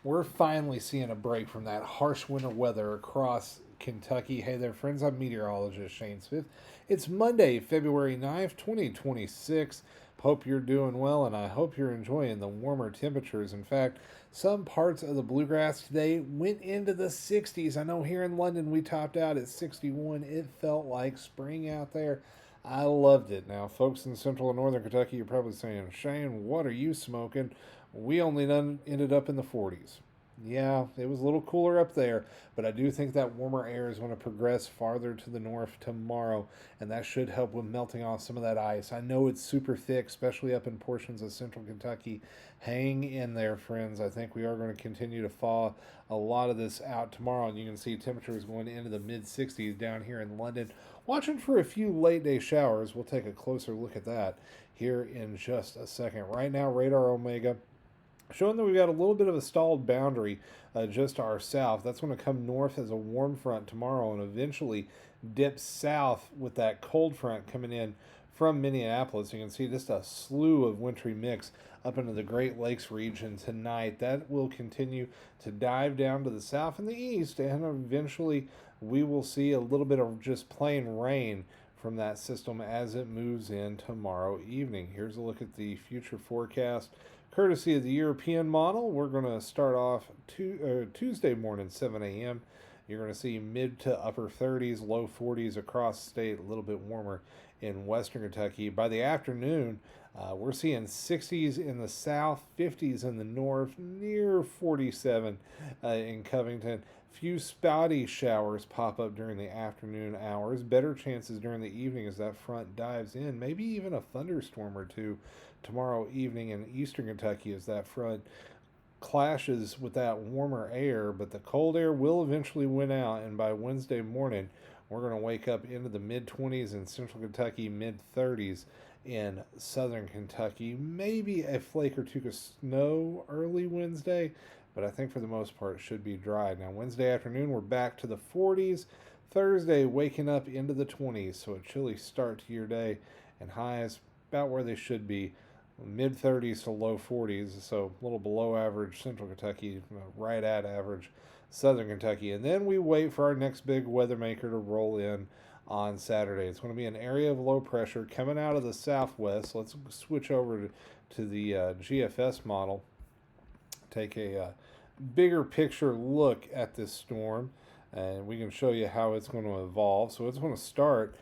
We're finally seeing a break from that harsh winter weather across Kentucky. Hey there, friends. I'm meteorologist Shane Smith. It's Monday, February 9th, 2026. Hope you're doing well, and I hope you're enjoying the warmer temperatures. In fact, some parts of the bluegrass today went into the 60s. I know here in London we topped out at 61. It felt like spring out there. I loved it. Now, folks in central and northern Kentucky, you're probably saying, Shane, what are you smoking? We only ended up in the 40s. Yeah, it was a little cooler up there, but I do think that warmer air is going to progress farther to the north tomorrow, and that should help with melting off some of that ice. I know it's super thick, especially up in portions of central Kentucky. Hang in there, friends. I think we are going to continue to thaw a lot of this out tomorrow, and you can see temperatures going into the mid 60s down here in London. Watching for a few late day showers. We'll take a closer look at that here in just a second. Right now, radar Omega showing that we've got a little bit of a stalled boundary just to our south. That's going to come north as a warm front tomorrow and eventually dip south with that cold front coming in from Minneapolis. You can see just a slew of wintry mix up into the Great Lakes region tonight. That will continue to dive down to the south and the east, and eventually we will see a little bit of just plain rain from that system as it moves in tomorrow evening. Here's a look at the future forecast. Courtesy of the European model, we're going to start off Tuesday morning, 7 a.m. You're going to see mid to upper 30s, low 40s across the state, a little bit warmer in western Kentucky. By the afternoon, we're seeing 60s in the south, 50s in the north, near 47 in Covington. Few spotty showers pop up during the afternoon hours. Better chances during the evening as that front dives in. Maybe even a thunderstorm or two tomorrow evening in eastern Kentucky as that front clashes with that warmer air. But the cold air will eventually win out, and by Wednesday morning, we're going to wake up into the mid 20s in central Kentucky, mid 30s in southern Kentucky. Maybe a flake or two of snow early Wednesday, but I think for the most part it should be dry. Now, Wednesday afternoon, we're back to the 40s. Thursday, waking up into the 20s, so a chilly start to your day, and highs about where they should be, mid 30s to low 40s, so a little below average central Kentucky, right at average southern Kentucky. And then we wait for our next big weather maker to roll in on Saturday. It's going to be an area of low pressure coming out of the southwest. Let's switch over to the GFS model, take a bigger picture look at this storm, and we can show you how it's going to evolve. So it's going to start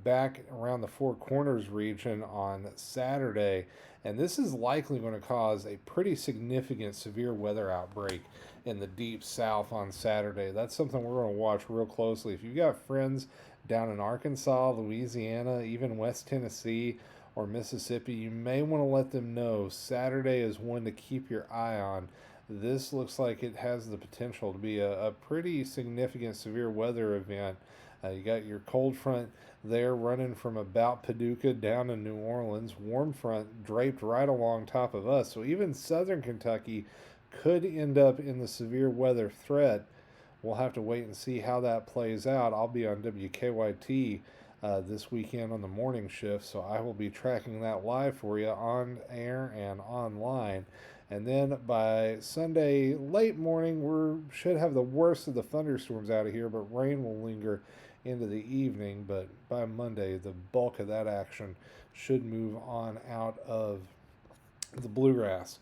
back around the Four Corners region on Saturday, and this is likely going to cause a pretty significant severe weather outbreak in the deep south on Saturday. That's something we're going to watch real closely. If you've got friends down in Arkansas, Louisiana, even West Tennessee or Mississippi, you may want to let them know Saturday is one to keep your eye on. This looks like it has the potential to be a pretty significant severe weather event. You got your cold front there running from about Paducah down to New Orleans. Warm front draped right along top of us. So even southern Kentucky could end up in the severe weather threat. We'll have to wait and see how that plays out. I'll be on WKYT this weekend on the morning shift, so I will be tracking that live for you on air and online. And then by Sunday late morning, we should have the worst of the thunderstorms out of here, but rain will linger into the evening. But by Monday, the bulk of that action should move on out of the bluegrass.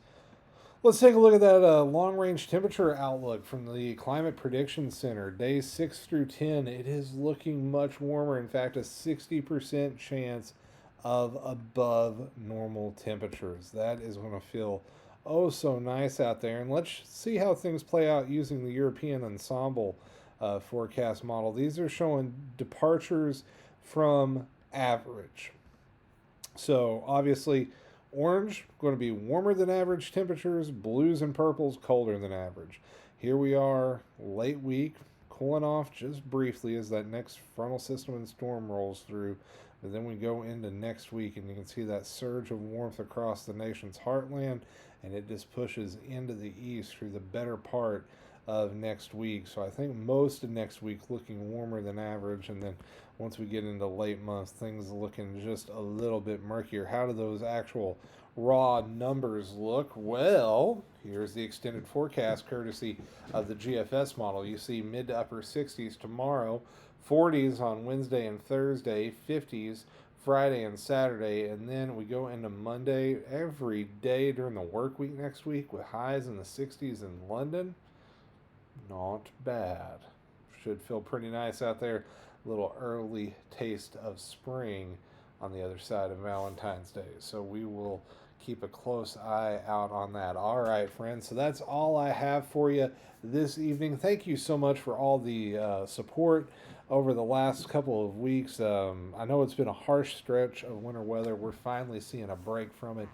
Let's take a look at that long-range temperature outlook from the Climate Prediction Center. Days 6 through 10, it is looking much warmer. In fact, a 60% chance of above normal temperatures. That is going to feel oh so nice out there. And let's see how things play out using the European Ensemble forecast model. These are showing departures from average. So obviously, orange going to be warmer than average temperatures, blues and purples colder than average. Here we are late week, cooling off just briefly as that next frontal system and storm rolls through. But then we go into next week, and you can see that surge of warmth across the nation's heartland, and it just pushes into the east through the better part of next week. So I think most of next week looking warmer than average, and then once we get into late months, things looking just a little bit murkier. How do those actual raw numbers look? Well, Here's the extended forecast courtesy of the GFS model. You see mid to upper 60s tomorrow, 40s on Wednesday and Thursday, 50s Friday and Saturday, and then we go into Monday every day during the work week next week with highs in the 60s in London. Not bad. Should feel pretty nice out there. A little early taste of spring on the other side of Valentine's Day. So we will keep a close eye out on that. All right, friends. So that's all I have for you this evening. Thank you so much for all the support over the last couple of weeks. I know it's been a harsh stretch of winter weather. We're finally seeing a break from it.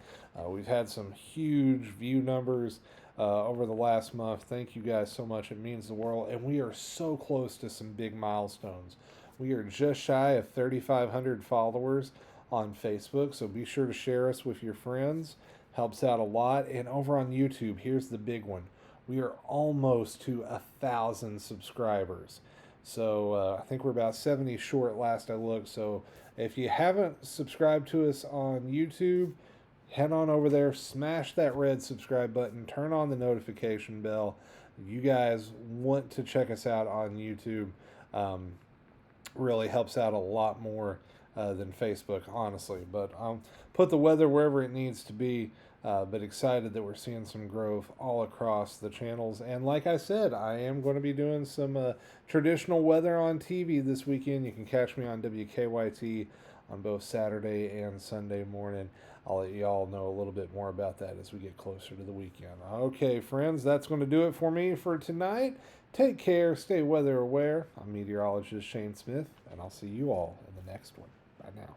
We've had some huge view numbers over the last month. Thank you guys so much. It means the world. And we are so close to some big milestones. We are just shy of 3,500 followers on Facebook, so be sure to share us with your friends. Helps out a lot. And over on YouTube, here's the big one. We are almost to 1,000 subscribers. So I think we're about 70 short last I looked. So if you haven't subscribed to us on YouTube, head on over there, smash that red subscribe button, turn on the notification bell. You guys want to check us out on YouTube. Really helps out a lot more than Facebook, honestly. But put the weather wherever it needs to be. But excited that we're seeing some growth all across the channels. And like I said, I am going to be doing some traditional weather on TV this weekend. You can catch me on WKYT on both Saturday and Sunday morning. I'll let you all know a little bit more about that as we get closer to the weekend. Okay, friends, that's going to do it for me for tonight. Take care, stay weather aware. I'm meteorologist Shane Smith, and I'll see you all in the next one. Bye now.